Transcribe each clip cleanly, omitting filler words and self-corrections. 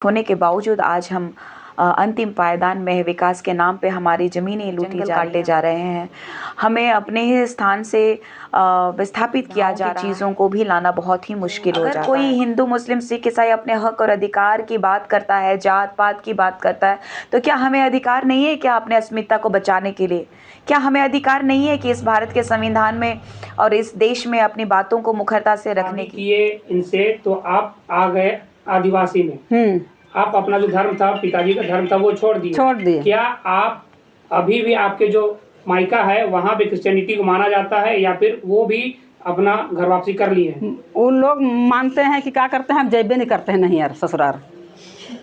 होने के बावजूद आज हम अंतिम पायदान में विकास के नाम पे हमारी ज़मीनें लूटी काटे जा रहे हैं। हमें अपने ही स्थान से विस्थापित किया जा रहा है। चीज़ों को भी लाना बहुत ही मुश्किल हो जाता है। कोई हिंदू मुस्लिम सिख ईसाई अपने हक और अधिकार की बात करता है, जात पात की बात करता है, तो क्या हमें अधिकार नहीं है क्या अपने अस्मिता को बचाने के लिए? क्या हमें अधिकार नहीं है कि इस भारत के संविधान में और इस देश में अपनी बातों को मुखरता से रखने की? इनसे तो आप आ गए आदिवासी में, आप अपना जो धर्म था, पिताजी का धर्म था, वो छोड़ दिए। क्या आप अभी भी आपके जो मायका है वहाँ पे क्रिश्चियनिटी को माना जाता है या फिर वो भी अपना घर वापसी कर लिए हैं? उन लोग मानते हैं कि क्या करते हैं, हम जैबे नहीं करते हैं, नहीं यार ससुराल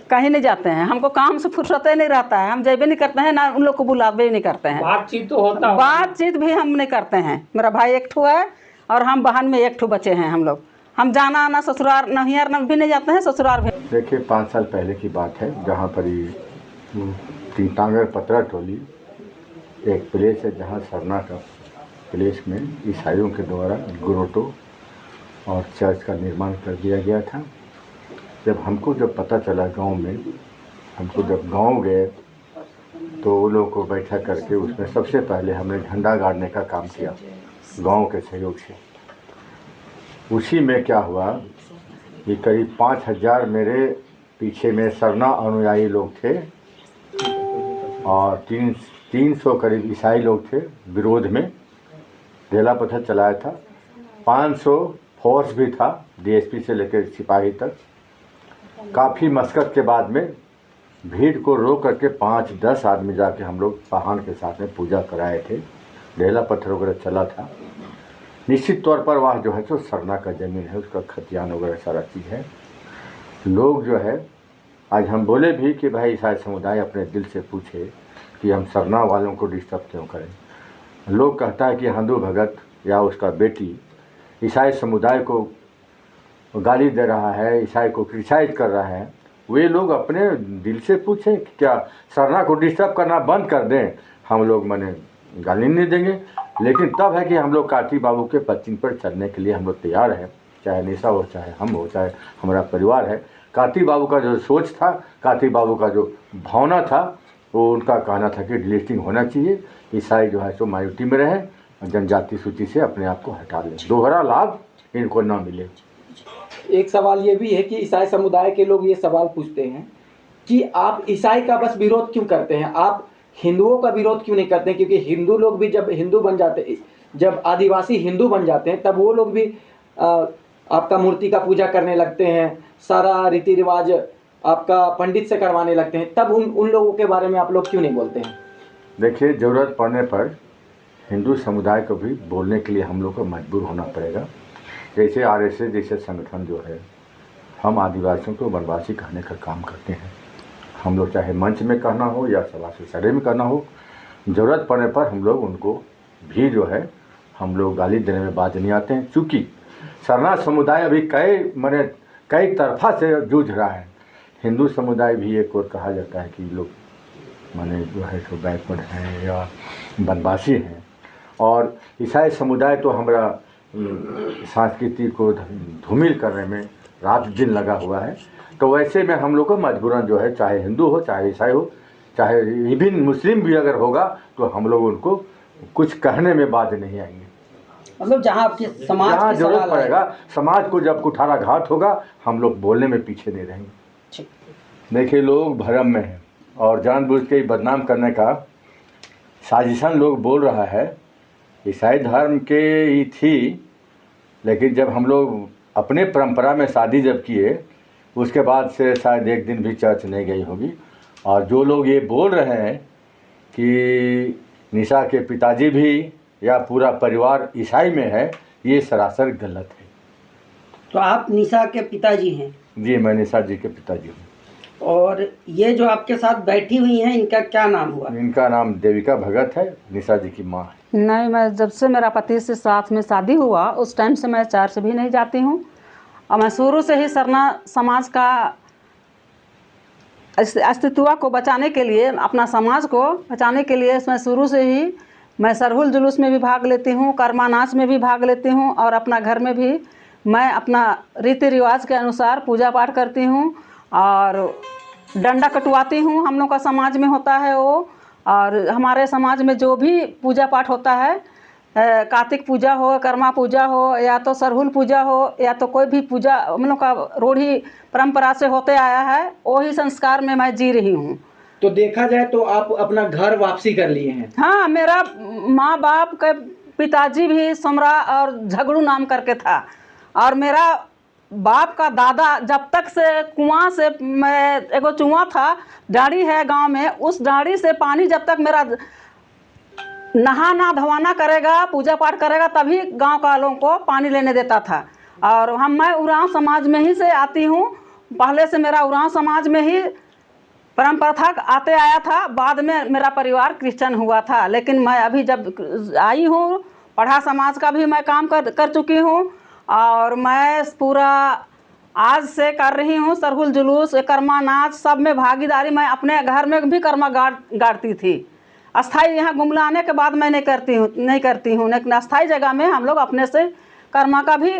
कहीं नहीं जाते हैं, हमको काम से फुर्सत ही नहीं रहता है, हम जैबे नहीं करते हैं, ना उन लोग को बुलावे नहीं करते हैं। बातचीत तो होता है, बातचीत भी हम नहीं करते हैं। मेरा भाई एक ठो है और हम बहन में एक ठो बचे हैं। हम जाना आना ससुराल नहीं यार भी नहीं जाते हैं, ससुराल भी। देखिए 5 साल पहले की बात है, जहाँ पर ये तीतांगर पतरा टोली एक प्लेस है जहाँ सरना का प्लेस में ईसाइयों के द्वारा ग्रोटो और चर्च का निर्माण कर दिया गया था। जब पता चला गांव में, जब गांव गए तो वो लोगों को बैठा करके उसमें सबसे पहले हमने झंडा गाड़ने का काम किया गांव के सहयोग से। उसी में क्या हुआ कि करीब 5000 मेरे पीछे में सरना अनुयायी लोग थे और 300 करीब ईसाई लोग थे। विरोध में ढेला पत्थर चलाया था। 500 फोर्स भी था, डीएसपी से लेकर सिपाही तक। काफ़ी मशक्क़त के बाद में भीड़ को रोक करके 5-10 आदमी जाके हम लोग वाहन के साथ में पूजा कराए थे। ढेला पत्थर वगैरह चला था। निश्चित तौर पर वह जो है जो सरना का ज़मीन है, उसका खतियान वगैरह सारा चीज़ है। लोग जो है आज हम बोले भी कि भाई ईसाई समुदाय अपने दिल से पूछे कि हम सरना वालों को डिस्टर्ब क्यों करें। लोग कहता है कि हिंदू भगत या उसका बेटी ईसाई समुदाय को गाली दे रहा है, ईसाई को क्रिटिसाइज कर रहा है। वे लोग अपने दिल से पूछें कि क्या सरना को डिस्टर्ब करना बंद कर दें, हम लोग मने गाली नहीं देंगे। लेकिन तब है कि हम लोग कार्तिक बाबू के पत्नी पर चलने के लिए हम लोग तैयार हैं, चाहे निशा हो, चाहे हम हो, चाहे हमारा परिवार है। कार्तिक बाबू का जो सोच था, कार्तिक बाबू का जो भावना था, वो उनका कहना था कि डिलिस्टिंग होना चाहिए, ईसाई जो है सो माइनॉरिटी में रहे, जनजाति सूची से अपने आप को हटा लें, दोहरा लाभ इनको ना मिले। एक सवाल ये भी है कि ईसाई समुदाय के लोग ये सवाल पूछते हैं कि आप ईसाई का बस विरोध क्यों करते हैं, आप हिंदुओं का विरोध क्यों नहीं करते हैं? क्योंकि हिंदू लोग भी जब हिंदू बन जाते, जब आदिवासी हिंदू बन जाते हैं, तब वो लोग भी आपका मूर्ति का पूजा करने लगते हैं, सारा रीति रिवाज आपका पंडित से करवाने लगते हैं। तब उन लोगों के बारे में आप लोग क्यों नहीं बोलते हैं? देखिए, ज़रूरत पड़ने पर हिंदू समुदाय को भी बोलने के लिए हम लोग को मजबूर होना पड़ेगा। जैसे आरएसएस जैसे संगठन जो है, हम आदिवासियों को वनवासी कहने का काम करते हैं। हम लोग चाहे मंच में कहना हो या सभा सुसरे में कहना हो, ज़रूरत पड़ने पर हम लोग उनको भी जो है हम लोग गाली देने में बाज नहीं आते हैं। चूँकि सरना समुदाय अभी कई तरफा से जूझ रहा है। हिंदू समुदाय भी एक और कहा जाता है कि लोग माने जो है सो बैकवर्ड हैं या वनवासी हैं, और ईसाई समुदाय तो हमारा संस्कृति को धूमिल करने में रात दिन लगा हुआ है। तो वैसे में हम लोग को मजबूरन जो है, चाहे हिंदू हो, चाहे ईसाई हो, चाहे इवन मुस्लिम भी अगर होगा, तो हम लोग उनको कुछ कहने में बात नहीं आएंगे। मतलब जहाँ आपके समाज जहाँ जरूरत पड़ेगा, समाज को जब कुठाराघात होगा, हम लोग बोलने में पीछे नहीं रहेंगे। देखिए, लोग भ्रम में हैं और जानबूझ के बदनाम करने का साजिशन लोग बोल रहा है। ईसाई धर्म के ही थी, लेकिन जब हम लोग अपने परंपरा में शादी जब किए, उसके बाद से शायद एक दिन भी चर्च नहीं गई होगी। और जो लोग ये बोल रहे हैं कि निशा के पिताजी भी या पूरा परिवार ईसाई में है, ये सरासर गलत है। तो आप निशा के पिताजी हैं? जी, मैं निशा जी के पिताजी हूँ। और ये जो आपके साथ बैठी हुई हैं, इनका क्या नाम हुआ? इनका नाम देविका भगत है, निशा जी की माँ है। नहीं, मैं जब से मेरा पति से साथ में शादी हुआ, उस टाइम से मैं चर्च भी नहीं जाती हूँ। और मैं शुरू से ही सरना समाज का अस्तित्व को बचाने के लिए, अपना समाज को बचाने के लिए, मैं शुरू से ही मैं सरहुल जुलूस में भी भाग लेती हूँ, कर्मा नाच में भी भाग लेती हूँ, और अपना घर में भी मैं अपना रीति रिवाज के अनुसार पूजा पाठ करती हूँ। और डंडा कटवाती हूँ। हम लोग का समाज में होता है वो। और हमारे समाज में जो भी पूजा पाठ होता है, कार्तिक पूजा हो, कर्मा पूजा हो, या तो सरहुल पूजा हो, या तो कोई भी पूजा हम लोग का रूढ़ी परंपरा से होते आया है, वही संस्कार में मैं जी रही हूँ। तो देखा जाए तो आप अपना घर वापसी कर लिए हैं। हाँ, मेरा माँ बाप के पिताजी भी सोमरा और झगड़ू नाम करके था। और मेरा बाप का दादा जब तक से कुआं से, मैं एगो चुआ था, डाड़ी है गांव में, उस डाड़ी से पानी जब तक मेरा नहाना धोवाना करेगा, पूजा पाठ करेगा, तभी गांव का लोगों को पानी लेने देता था। और मैं उरांव समाज में ही से आती हूँ। पहले से मेरा उरांव समाज में ही परंपरा था, आते आया था। बाद में मेरा परिवार क्रिश्चियन हुआ था, लेकिन मैं अभी जब आई हूँ, पढ़ा समाज का भी मैं काम कर चुकी हूँ। और मैं पूरा आज से कर रही हूँ सरहुल जुलूस, कर्मा नाच, सब में भागीदारी। मैं अपने घर में भी कर्मा गाड़ती थी। अस्थाई यहाँ गुमलाने के बाद मैं नहीं करती हूँ, लेकिन अस्थाई जगह में हम लोग अपने से कर्मा का भी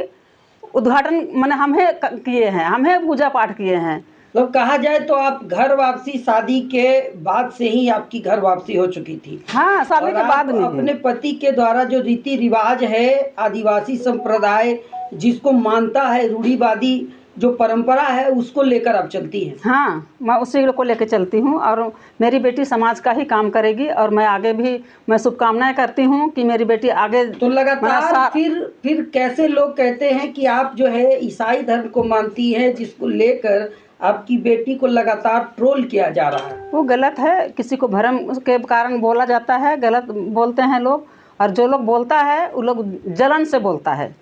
उद्घाटन मैंने हमें किए हैं, हमें पूजा पाठ किए हैं। तो कहा जाए तो आप घर वापसी शादी के बाद से ही आपकी घर वापसी हो चुकी थी। हाँ, शादी के बाद नहीं। अपने पति के द्वारा जो रीति रिवाज है, आदिवासी संप्रदाय जिसको मानता है, रूढ़िवादी जो परंपरा है, उसको लेकर आप चलती हैं। हाँ, मैं उसी को लेकर चलती हूँ। और मेरी बेटी समाज का ही काम करेगी। और मैं आगे भी मैं शुभकामनाएं करती हूँ कि मेरी बेटी आगे। तो लगातार फिर कैसे लोग कहते हैं कि आप जो है ईसाई धर्म को मानती हैं, जिसको लेकर आपकी बेटी को लगातार ट्रोल किया जा रहा है। वो गलत है। किसी को भरम के कारण बोला जाता है, गलत बोलते हैं लोग। और जो लोग बोलता है वो लोग जलन से बोलता है।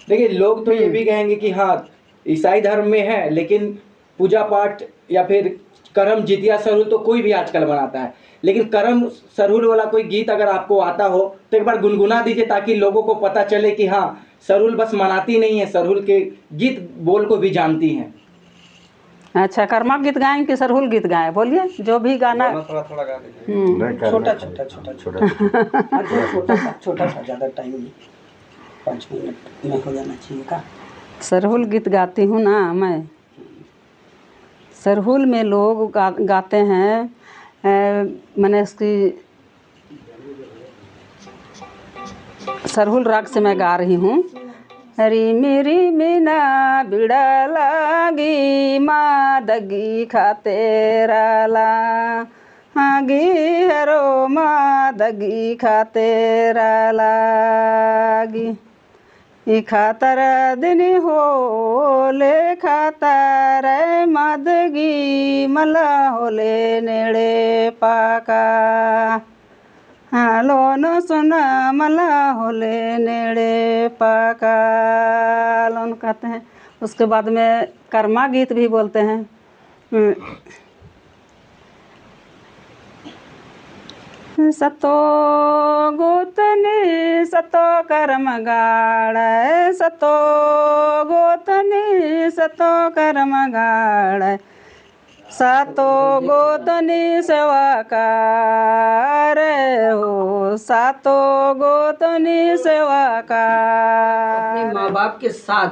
देखिए, लोग तो ये भी कहेंगे कि हाँ ईसाई धर्म में है, लेकिन पूजा पाठ या फिर करम जितिया सरहुल तो कोई भी आजकल मनाता है। लेकिन करम सरहुल वाला कोई गीत अगर आपको आता हो तो एक बार गुनगुना दीजिए, ताकि लोगों को पता चले कि हाँ सरहुल बस मनाती नहीं है, सरहुल के गीत बोल को भी जानती हैं। अच्छा, कर्मा गीत गाएं कि सरहुल गीत गाएं? बोलिए, जो भी गाना। थोड़ा थोड़ा गा दीजिए। छोटा सा ज़्यादा टाइम नहीं, 5 मिनट में हो जाना चाहिए का। सरहुल गीत गाती हूँ ना मैं। सरहुल में लोग गाते हैं। मैंने इसकी सरहुल राग से मैं गा रही हूँ। हरी मेरी मीना बिड़ा लागी, मादगी खाते राला, आगी हरो मादगी खाते रालागी, खातर दिन हो ले खातर मदगी मला होले नेड़े पाका, हालो न सुना मला होले नेड़े पाका लोन कहते हैं। उसके बाद में कर्मा गीत भी बोलते हैं। सतो गोतनी सतो कर्म गाड़, सतो गोतनी सतो कर्म गाड़, सतो गोतनी सेवा कार हो, सतो गोतनी सेवा कार। अपने माँ बाप के साथ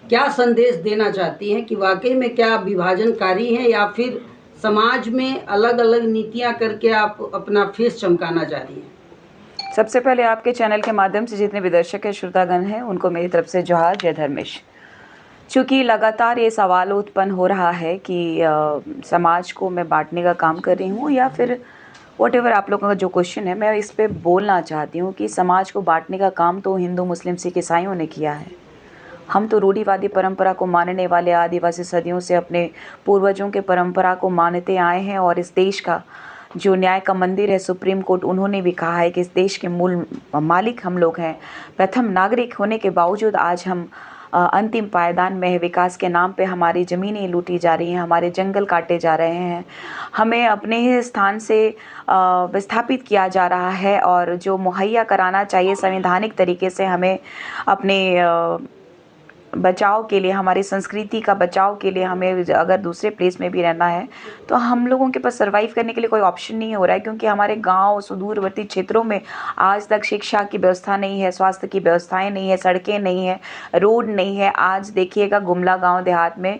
क्या संदेश देना चाहती हैं कि वाकई में क्या विभाजनकारी हैं, या फिर समाज में अलग अलग नीतियां करके आप अपना फेस चमकाना चाह रही हैं? सबसे पहले आपके चैनल के माध्यम से जितने भी दर्शक है, श्रोतागण हैं, उनको मेरी तरफ से जोहार, जय धर्मेश। चूँकि लगातार ये सवाल उत्पन्न हो रहा है कि समाज को मैं बांटने का काम कर रही हूँ, या फिर व्हाटएवर आप लोगों का जो क्वेश्चन है, मैं इस पे बोलना चाहती हूँ कि समाज को बांटने का काम तो हिंदू मुस्लिम सिख ईसाइयों ने किया है। हम तो रूढ़िवादी परंपरा को मानने वाले आदिवासी सदियों से अपने पूर्वजों के परंपरा को मानते आए हैं। और इस देश का जो न्याय का मंदिर है, सुप्रीम कोर्ट, उन्होंने भी कहा है कि इस देश के मूल मालिक हम लोग हैं। प्रथम नागरिक होने के बावजूद आज हम अंतिम पायदान में विकास के नाम पे हमारी ज़मीनें लूटी जा रही हैं, हमारे जंगल काटे जा रहे हैं, हमें अपने ही स्थान से विस्थापित किया जा रहा है। और जो मुहैया कराना चाहिए संवैधानिक तरीके से हमें अपने बचाव के लिए, हमारी संस्कृति का बचाव के लिए, हमें अगर दूसरे प्लेस में भी रहना है तो हम लोगों के पास सर्वाइव करने के लिए कोई ऑप्शन नहीं हो रहा है। क्योंकि हमारे गांव सुदूरवर्ती क्षेत्रों में आज तक शिक्षा की व्यवस्था नहीं है, स्वास्थ्य की व्यवस्थाएं नहीं है, सड़कें नहीं है, रोड नहीं है। आज देखिएगा गुमला गांव देहात में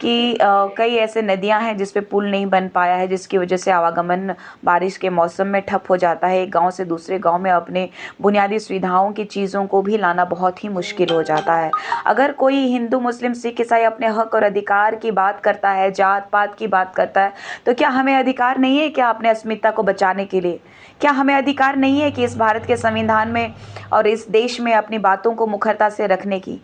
कि कई ऐसे नदियां हैं जिस पे पुल नहीं बन पाया है, जिसकी वजह से आवागमन बारिश के मौसम में ठप हो जाता है। एक गांव से दूसरे गांव में अपने बुनियादी सुविधाओं की चीज़ों को भी लाना बहुत ही मुश्किल हो जाता है। अगर कोई हिंदू, मुस्लिम, सिख, ईसाई अपने हक और अधिकार की बात करता है, जात पात की बात करता है, तो क्या हमें अधिकार नहीं है क्या अपने अस्मिता को बचाने के लिए? क्या हमें अधिकार नहीं है कि इस भारत के संविधान में और इस देश में अपनी बातों को मुखरता से रखने की?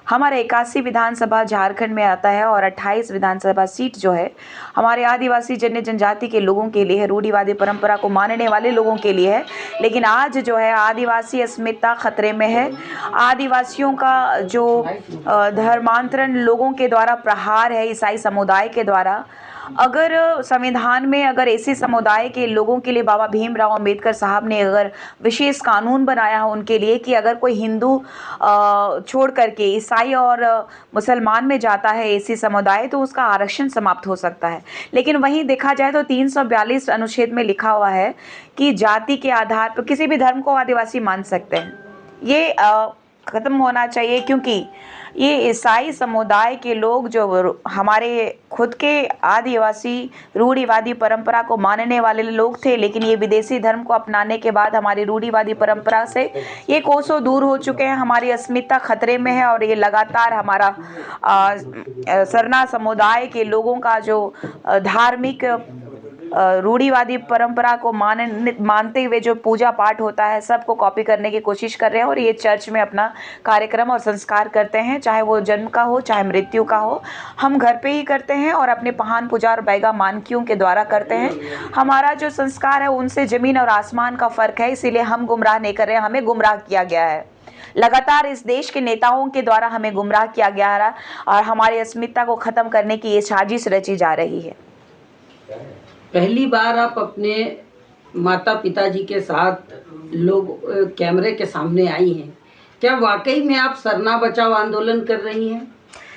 हमारे 81 विधानसभा झारखंड में आता है और 28 विधानसभा सीट जो है हमारे आदिवासी जन्य जनजाति के लोगों के लिए है, रूढ़िवादी परंपरा को मानने वाले लोगों के लिए है। लेकिन आज जो है आदिवासी अस्मिता खतरे में है। आदिवासियों का जो धर्मांतरण लोगों के द्वारा प्रहार है, ईसाई समुदाय के द्वारा, अगर संविधान में अगर ऐसे समुदाय के लोगों के लिए बाबा भीमराव अंबेडकर साहब ने अगर विशेष कानून बनाया है उनके लिए कि अगर कोई हिंदू छोड़ करके ईसाई और मुसलमान में जाता है ऐसी समुदाय, तो उसका आरक्षण समाप्त हो सकता है। लेकिन वहीं देखा जाए तो 342 अनुच्छेद में लिखा हुआ है कि जाति के आधार पर किसी भी धर्म को आदिवासी मान सकते हैं। ये ख़त्म होना चाहिए, क्योंकि ये ईसाई समुदाय के लोग जो हमारे खुद के आदिवासी रूढ़िवादी परंपरा को मानने वाले लोग थे, लेकिन ये विदेशी धर्म को अपनाने के बाद हमारी रूढ़िवादी परंपरा से ये कोसों दूर हो चुके हैं। हमारी अस्मिता खतरे में है और ये लगातार हमारा सरना समुदाय के लोगों का जो धार्मिक रूढ़िवादी परंपरा को मानते हुए जो पूजा पाठ होता है सबको कॉपी करने की कोशिश कर रहे हैं। और ये चर्च में अपना कार्यक्रम और संस्कार करते हैं, चाहे वो जन्म का हो चाहे मृत्यु का हो, हम घर पे ही करते हैं और अपने पहान पूजा और बैगा मानकियों के द्वारा करते हैं। हमारा जो संस्कार है उनसे ज़मीन और आसमान का फ़र्क है, इसीलिए हम गुमराह नहीं कर रहे हैं, हमें गुमराह किया गया है। लगातार इस देश के नेताओं के द्वारा हमें गुमराह किया गया है और हमारी अस्मिता को ख़त्म करने की ये साजिश रची जा रही है। पहली बार आप अपने माता पिताजी के साथ लोग कैमरे के सामने आई हैं, क्या वाकई में आप सरना बचाओ आंदोलन कर रही हैं?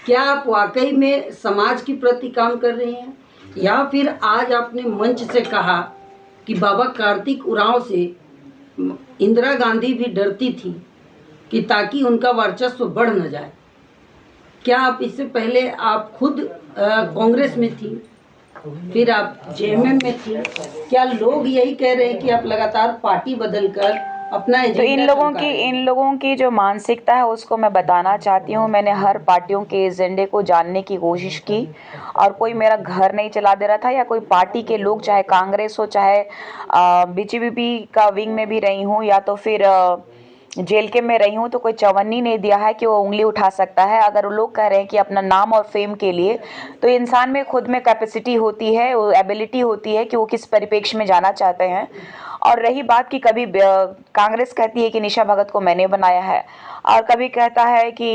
क्या आप वाकई में समाज के प्रति काम कर रही हैं? या फिर आज आपने मंच से कहा कि बाबा कार्तिक उरांव से इंदिरा गांधी भी डरती थी कि ताकि उनका वर्चस्व बढ़ न जाए? क्या आप इससे पहले आप खुद कांग्रेस में थी, फिर आप जेएमएम में थी? क्या लोग यही कह रहे हैं कि आप लगातार पार्टी बदलकर अपना तो इन लोगों की जो मानसिकता है उसको मैं बताना चाहती हूँ। मैंने हर पार्टियों के एजेंडे को जानने की कोशिश की और कोई मेरा घर नहीं चला दे रहा था, या कोई पार्टी के लोग, चाहे कांग्रेस हो चाहे बीजेपी का विंग में भी रही हूँ या तो फिर जेल के में रही हूँ, तो कोई चवन्नी नहीं दिया है कि वो उंगली उठा सकता है। अगर वो लोग कह रहे हैं कि अपना नाम और फेम के लिए, तो इंसान में खुद में कैपेसिटी होती है, वो एबिलिटी होती है कि वो किस परिप्रेक्ष्य में जाना चाहते हैं। और रही बात कि कभी कांग्रेस कहती है कि निशा भगत को मैंने बनाया है और कभी कहता है कि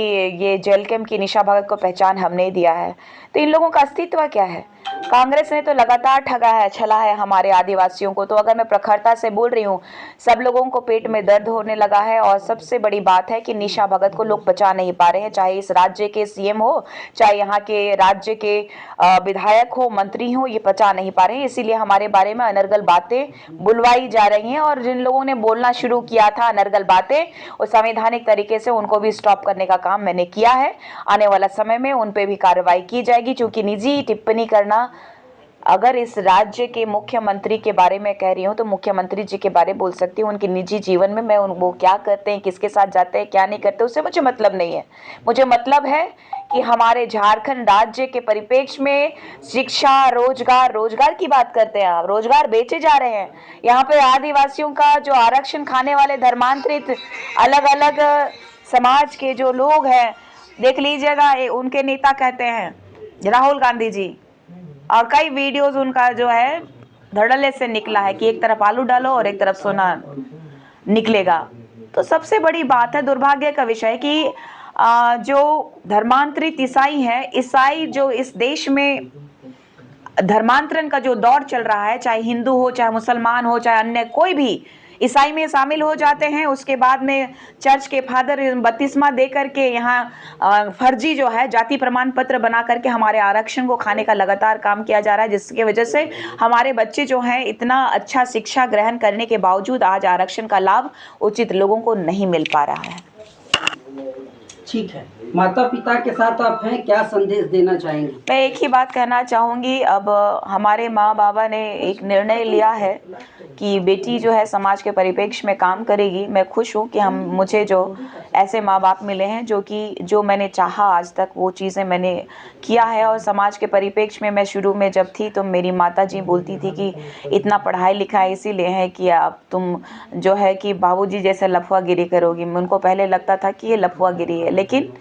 ये जेल कैम्प की निशा भगत को पहचान हमने दिया है, तो इन लोगों का अस्तित्व क्या है? कांग्रेस ने तो लगातार ठगा है, छला है हमारे आदिवासियों को। तो अगर मैं प्रखरता से बोल रही हूँ, सब लोगों को पेट में दर्द होने लगा है। और सबसे बड़ी बात है कि निशा भगत को लोग बचा नहीं पा रहे हैं, चाहे इस राज्य के सीएम हो चाहे यहाँ के राज्य के विधायक हो, मंत्री हो, ये बचा नहीं पा रहे हैं। इसीलिए हमारे बारे में अनर्गल बातें बुलवाई जा रही हैं और जिन लोगों ने बोलना शुरू किया था अनर्गल बातें, वो संवैधानिक तरीके से उनको भी स्टॉप करने का काम मैंने किया है। आने वाला समय में उन पे भी कार्रवाई की जाएगी, क्योंकि निजी टिप्पणी करना, अगर इस राज्य के मुख्यमंत्री के बारे में कह रही हूँ तो मुख्यमंत्री जी के बारे बोल सकती हूँ। उनके निजी जीवन में मैं वो क्या करते हैं, किसके साथ जाते हैं, क्या नहीं करते, उससे मुझे मतलब नहीं है। मुझे मतलब है कि हमारे झारखंड राज्य के परिप्रेक्ष्य में शिक्षा, रोजगार की बात करते हैं। आप रोजगार बेचे जा रहे हैं। यहाँ पे आदिवासियों का जो आरक्षण खाने वाले धर्मांतरित अलग अलग समाज के जो लोग हैं, देख लीजिएगा, उनके नेता कहते हैं राहुल गांधी जी, और कई वीडियोस उनका जो है धड़ल्ले से निकला है कि एक तरफ आलू डालो और एक तरफ सोना निकलेगा। तो सबसे बड़ी बात है, दुर्भाग्य का विषय कि जो धर्मांतरित ईसाई हैं, ईसाई जो इस देश में धर्मांतरण का जो दौर चल रहा है, चाहे हिंदू हो चाहे मुसलमान हो चाहे अन्य कोई भी ईसाई में शामिल हो जाते हैं। उसके बाद में चर्च के फादर बपतिस्मा दे करके यहाँ फर्जी जो है जाति प्रमाण पत्र बना करके हमारे आरक्षण को खाने का लगातार काम किया जा रहा है, जिसकी वजह से हमारे बच्चे जो हैं इतना अच्छा शिक्षा ग्रहण करने के बावजूद आज आरक्षण का लाभ उचित लोगों को नहीं मिल पा रहा है। ठीक है, माता पिता के साथ आप हैं, क्या संदेश देना चाहेंगे? मैं एक ही बात कहना चाहूँगी, अब हमारे माँ बाबा ने एक निर्णय लिया है कि बेटी जो है समाज के परिप्रेक्ष्य में काम करेगी। मैं खुश हूँ कि मुझे जो ऐसे माँ बाप मिले हैं जो मैंने चाहा आज तक वो चीज़ें मैंने किया है। और समाज के परिप्रेक्ष्य में मैं शुरू में जब थी तो मेरी माता जी बोलती थी कि इतना पढ़ाई लिखाई इसीलिए है कि अब तुम जो है कि बाबूजी जैसे लफुआगिरी करोगी। उनको पहले लगता था कि ये लफुआगिरी है, लेकिन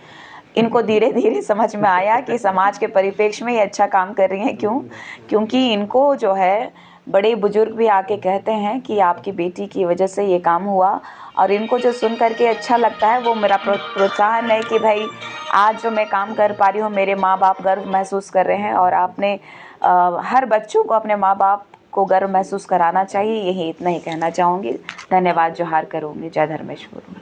इनको धीरे धीरे समझ में आया कि समाज के परिप्रेक्ष्य में ये अच्छा काम कर रही हैं। क्योंकि इनको जो है बड़े बुजुर्ग भी आके कहते हैं कि आपकी बेटी की वजह से ये काम हुआ, और इनको जो सुन करके अच्छा लगता है वो मेरा प्रोत्साहन है कि भाई आज जो मैं काम कर पा रही हूँ मेरे माँ बाप गर्व महसूस कर रहे हैं। और आपने हर बच्चों को अपने माँ बाप को गर्व महसूस कराना चाहिए। यही इतना ही कहना चाहूँगी। धन्यवाद, जोहार करूँगी। जय धर्मेश्वर।